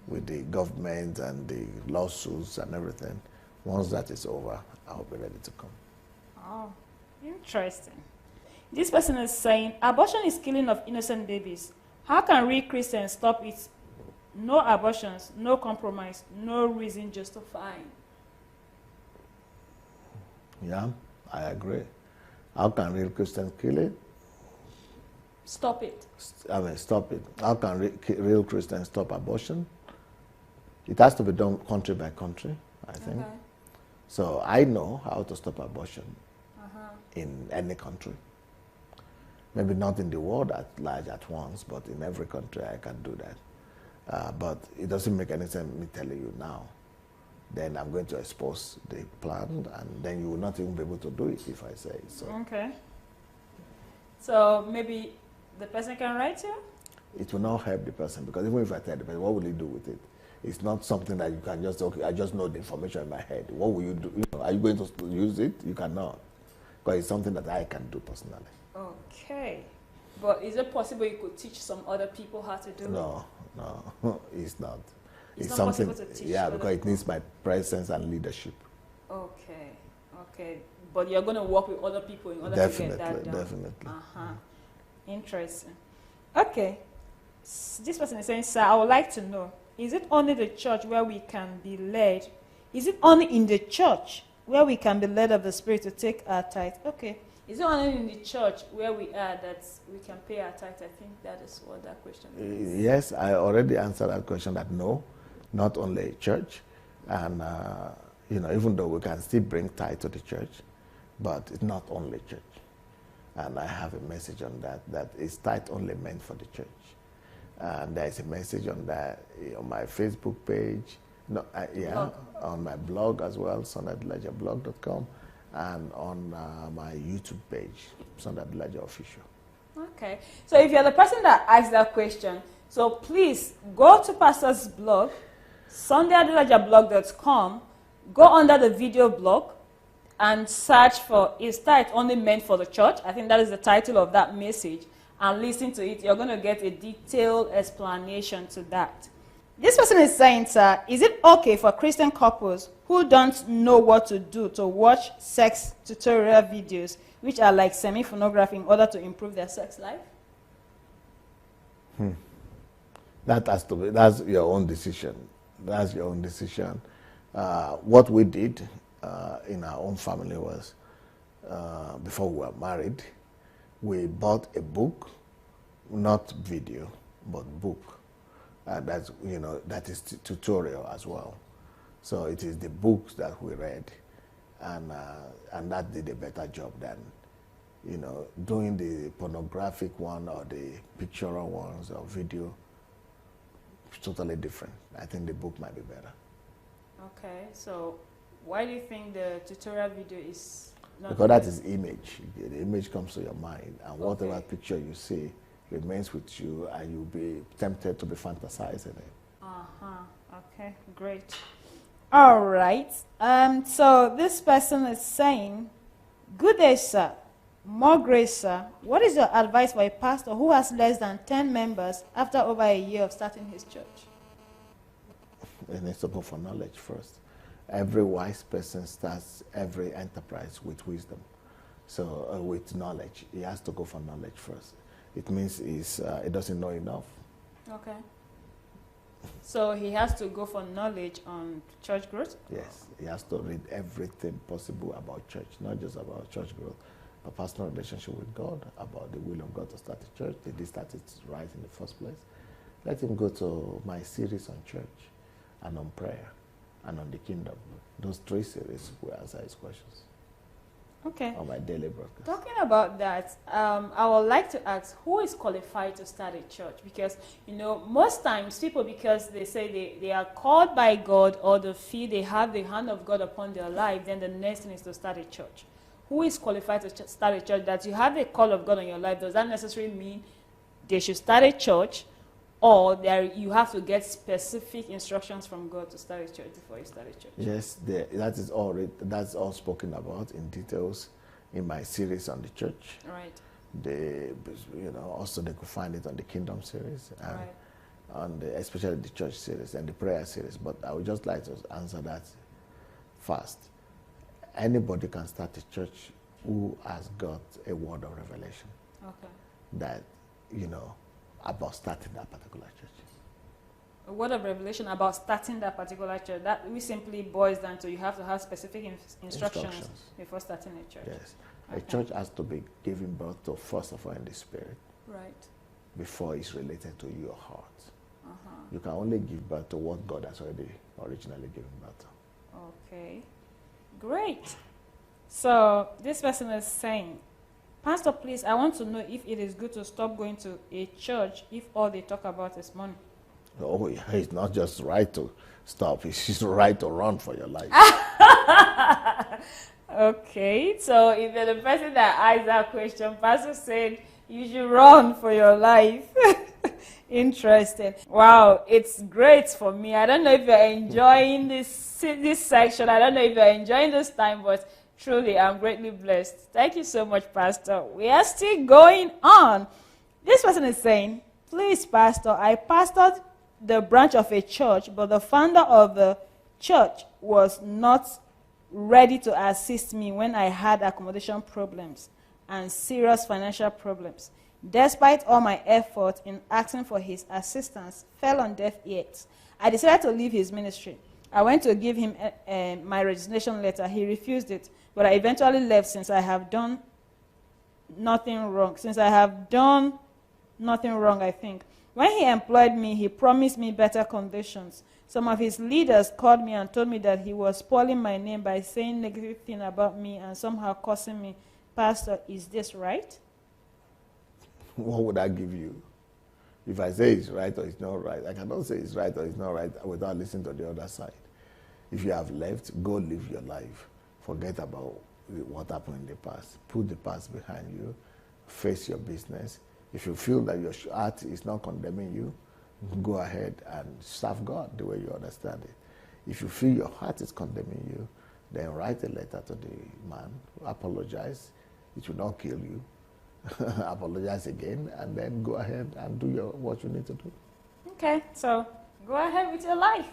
with the government and the lawsuits and everything. Once that is over, I'll be ready to come. Oh, interesting. This person is saying, abortion is killing of innocent babies. How can real Christians stop it? No abortions, no compromise, no reason justifying. Yeah, I agree. How can real Christians kill it? Stop it. Stop it. How can real Christians stop abortion? It has to be done country by country, I think. Okay. So I know how to stop abortion in any country. Maybe not in the world at large at once, but in every country I can do that. But it doesn't make any sense me telling you now. Then I'm going to expose the plan, and then you will not even be able to do it if I say it. So. Okay. So maybe the person can write you? It will not help the person, because even if I tell the person, what will he do with it? It's not something that you can just, okay, I just know the information in my head. What will you do? You know, are you going to use it? You cannot. Because it's something that I can do personally. Okay. But is it possible you could teach some other people how to do it? No, it's not. It's not something, possible to teach. yeah, because it needs my presence and leadership. Okay. But you're going to work with other people in order to get that done. Definitely. Interesting. Okay. This person is saying, sir, I would like to know, is it only the church where we can be led? Is it only in the church where we can be led of the Spirit to take our tithe? Okay. Is it only in the church where we are that we can pay our tithe? I think that is what that question is. Yes, I already answered that question, that no, not only church. And, you know, even though we can still bring tithe to the church, but it's not only church. And I have a message on that is tithe only meant for the church. And there is a message on that on my Facebook page, on my blog as well, sonadelajablog.com, and on my YouTube page, Sonadelaja Official. Okay. So if you're the person that asked that question, so please go to Pastor's blog, sonadelajablog.com, go under the video blog, and search for, is tithe only meant for the church? I think that is the title of that message. And listen to it. You're going to get a detailed explanation to that. This person is saying, sir, is it okay for Christian couples who don't know what to do to watch sex tutorial videos, which are like semi-pornography, in order to improve their sex life? That has to be, that's your own decision. That's your own decision. What we did in our own family was, before we were married, we bought a book, not video, but book. That's, you know, that is tutorial as well. So it is the books that we read, and that did a better job than, you know, doing the pornographic one or the pictorial ones or video. It's totally different. I think the book might be better. Okay, so why do you think the tutorial video is not? Because that is image. The image comes to your mind, and whatever picture you see remains with you, and you'll be tempted to be fantasizing it. Okay, great. All right. So this person is saying, good day, sir. More grace, sir. What is your advice for a pastor who has less than 10 members after over a year of starting his church? It needs to go for knowledge first. Every wise person starts every enterprise with wisdom. So with knowledge, he has to go for knowledge first. It means he doesn't know enough. Okay. So he has to go for knowledge on church growth? Yes, he has to read everything possible about church, not just about church growth, but personal relationship with God, about the will of God to start a church. Did he start it right in the first place? Let him go to my series on church and on prayer and on the kingdom. Those 3 series will answer his questions. Okay. On my daily broadcast. Talking about that, I would like to ask, who is qualified to start a church? Because, you know, most times people, because they say they are called by God, or they feel they have the hand of God upon their life, then the next thing is to start a church. Who is qualified to start a church? That you have the call of God on your life, does that necessarily mean they should start a church, or you have to get specific instructions from God to start a church before you start a church? Yes, that's all spoken about in details in my series on the church. Right. Also they could find it on the Kingdom series, and Right. on especially the church series and the prayer series. But I would just like to answer that first. Anybody can start a church who has got a word of revelation. Okay. That, about starting that particular church. A word of revelation about starting that particular church. That we simply boils down to you have to have specific instructions before starting a church. Yes. Okay. A church has to be given birth to, first of all, in the spirit. Right. Before it's related to your heart. Uh-huh. You can only give birth to what God has already originally given birth to. Okay. Great. So this person is saying, Pastor, please, I want to know if it is good to stop going to a church if all they talk about is money. Oh, yeah, it's not just right to stop. It's just right to run for your life. Okay, so if you're the person that asked that question, Pastor said you should run for your life. Interesting. Wow, it's great for me. I don't know if you're enjoying this section. I don't know if you're enjoying this time, but truly, I'm greatly blessed. Thank you so much, Pastor. We are still going on. This person is saying, please, Pastor, I pastored the branch of a church, but the founder of the church was not ready to assist me when I had accommodation problems and serious financial problems. Despite all my effort in asking for his assistance, fell on deaf ears. I decided to leave his ministry. I went to give him my resignation letter. He refused it, but I eventually left since I have done nothing wrong. I think. When he employed me, he promised me better conditions. Some of his leaders called me and told me that he was spoiling my name by saying negative things about me and somehow cursing me. Pastor, is this right? What would I give you? If I say it's right or it's not right, I cannot say it's right or it's not right without listening to the other side. If you have left, go live your life. Forget about what happened in the past. Put the past behind you. Face your business. If you feel that your heart is not condemning you, go ahead and serve God the way you understand it. If you feel your heart is condemning you, then write a letter to the man, apologize. It will not kill you. Apologize again, and then go ahead and do what you need to do. Okay, so go ahead with your life.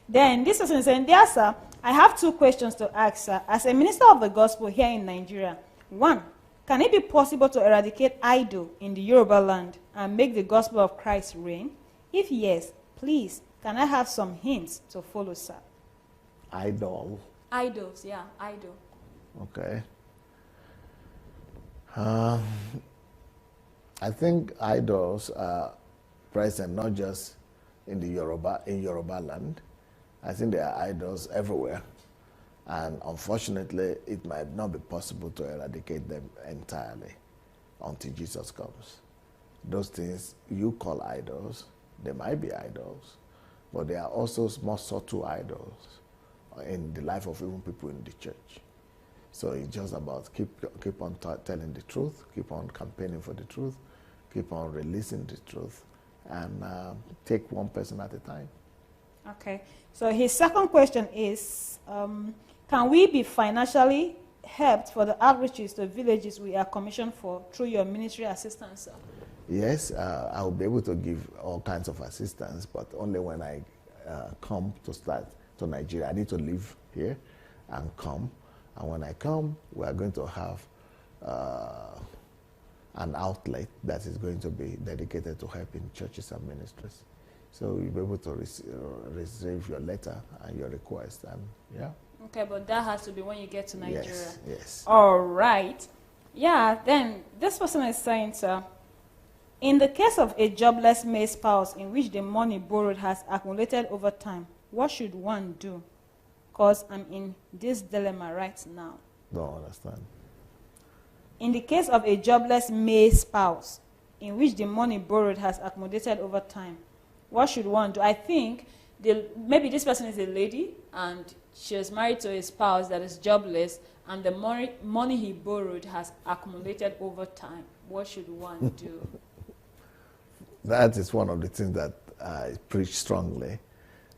Then this person is saying, dear sir, I have 2 questions to ask, sir. As a minister of the gospel here in Nigeria, 1, can it be possible to eradicate idol in the Yoruba land and make the gospel of Christ reign? If yes, please, can I have some hints to follow, sir? Idol. Idols, yeah, idol. Okay. I think idols are present not just in Yoruba land. I think there are idols everywhere. And unfortunately, it might not be possible to eradicate them entirely until Jesus comes. Those things you call idols, they might be idols, but they are also more subtle idols in the life of even people in the church. So it's just about keep on telling the truth, keep on campaigning for the truth, keep on releasing the truth, and take one person at a time. Okay. So his second question is, can we be financially helped for the outreaches to villages we are commissioned for through your ministry assistance, sir? Yes, I will be able to give all kinds of assistance, but only when I come to Nigeria. I need to live here and come. And when I come, we are going to have an outlet that is going to be dedicated to helping churches and ministries. So you'll be able to receive your letter and your request, and yeah. Okay, but that has to be when you get to Nigeria. Yes, yes. All right. Yeah, then this person is saying, sir, in the case of a jobless male spouse in which the money borrowed has accumulated over time, what should one do? Because I'm in this dilemma right now. Don't understand. In the case of a jobless male spouse in which the money borrowed has accumulated over time, what should one do? I think maybe this person is a lady and she is married to a spouse that is jobless and the money he borrowed has accumulated over time. What should one do? that is one of the things that I preach strongly,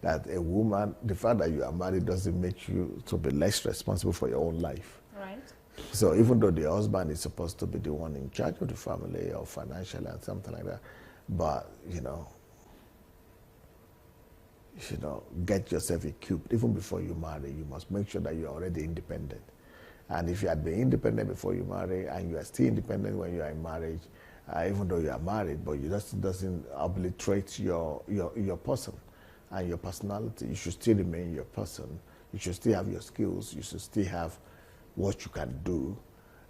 that a woman, the fact that you are married doesn't make you to be less responsible for your own life. Right. So even though the husband is supposed to be the one in charge of the family or financially and something like that, but, get yourself equipped. Even before you marry, you must make sure that you are already independent. And if you had been independent before you marry and you are still independent when you are in marriage, even though you are married, but it doesn't obliterate your person and your personality. You should still remain your person. You should still have your skills. You should still have what you can do.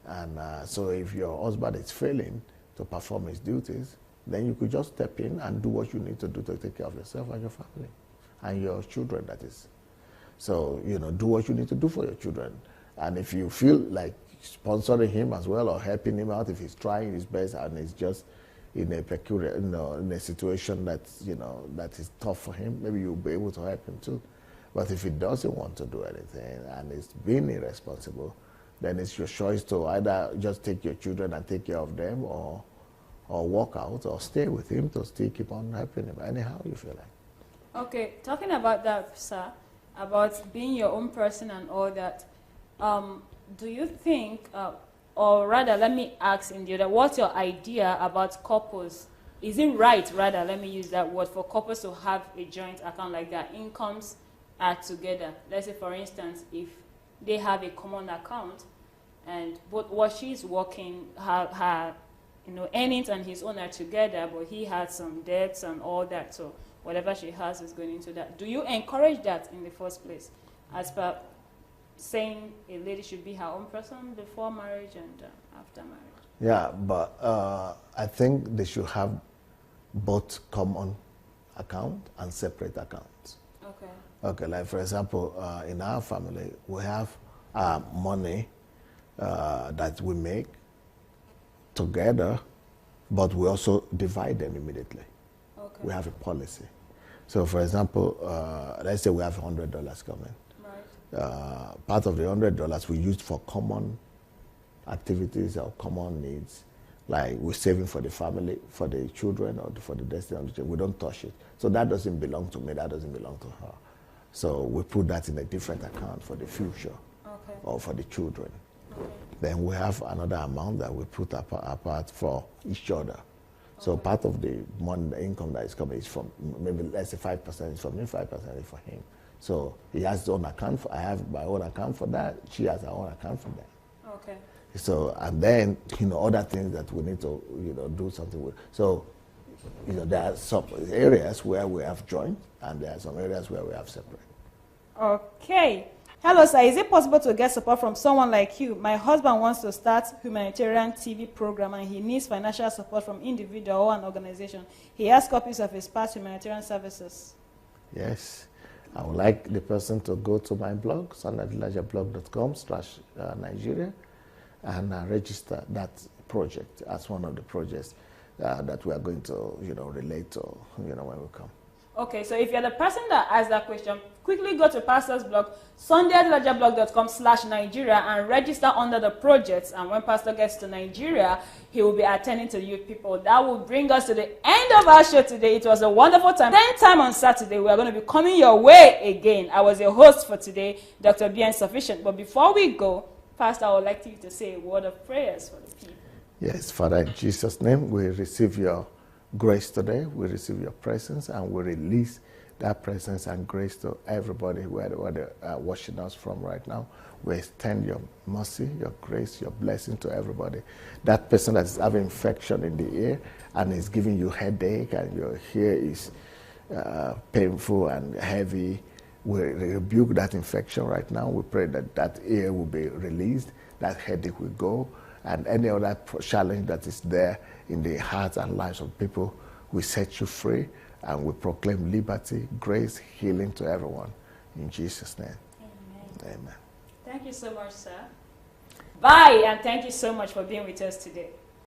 And so if your husband is failing to perform his duties, then you could just step in and do what you need to do to take care of yourself and your family and your children, that is. So, do what you need to do for your children. And if you feel like sponsoring him as well or helping him out, if he's trying his best and he's just in a peculiar, in a situation that's, that is tough for him, maybe you'll be able to help him too. But if he doesn't want to do anything and is being irresponsible, then it's your choice to either just take your children and take care of them or walk out or stay with him to still keep on helping him anyhow you feel like. Okay, talking about that, sir, about being your own person and all that, do you think, or rather, let me ask in the other, what's your idea about couples? Is it right, rather, let me use that word, for couples to have a joint account like that, incomes are together? Let's say, for instance, if they have a common account and both what she's working, her earnings and his own are together, but he has some debts and all that, so whatever she has is going into that. Do you encourage that in the first place, as per saying a lady should be her own person before marriage and after marriage? Yeah, but I think they should have both common account and separate accounts. Okay. Okay, like for example, in our family, we have money that we make together, but we also divide them immediately. Okay. We have a policy. So for example, let's say we have $100 coming. Right. Part of the $100 we use for common activities or common needs, like we're saving for the family, for the children, or for the destiny of the children. We don't touch it. So that doesn't belong to me, that doesn't belong to her. So we put that in a different account for the future. Okay. Or for the children. Okay. Then we have another amount that we put apart for each other. So Okay. part of the money, the income that is coming is from, maybe let's say 5% is from me, 5% is for him. So he has his own account, I have my own account for that, she has her own account for that. Okay. So, and then, other things that we need to, do something with. So, there are some areas where we have joint, and there are some areas where we have separate. Okay. Hello, sir. Is it possible to get support from someone like you? My husband wants to start humanitarian TV program, and he needs financial support from individual or an organization. He has copies of his past humanitarian services. Yes. I would like the person to go to my blog, adelajablog.com/Nigeria, and register that project as one of the projects that we are going to, relate to, when we come. Okay, so if you're the person that asked that question, quickly go to Pastor's blog, SundayAdelajablog.com/Nigeria, and register under the projects. And when Pastor gets to Nigeria, he will be attending to youth people. That will bring us to the end of our show today. It was a wonderful time. Same time on Saturday, we are going to be coming your way again. I was your host for today, Dr. B. Sufficient. But before we go, Pastor, I would like you to say a word of prayers for the people. Yes, Father, in Jesus' name, we receive your grace today. We receive your presence, and we release that presence and grace to everybody where they're watching us from right now. We extend your mercy, your grace, your blessing to everybody. That person that is having infection in the ear and is giving you headache and your ear is painful and heavy, we rebuke that infection right now. We pray that that ear will be released, that headache will go, and any other challenge that is there in the hearts and lives of people, we set you free, and we proclaim liberty, grace, healing to everyone. In Jesus' name. Amen. Amen. Thank you so much, sir. Bye, and thank you so much for being with us today.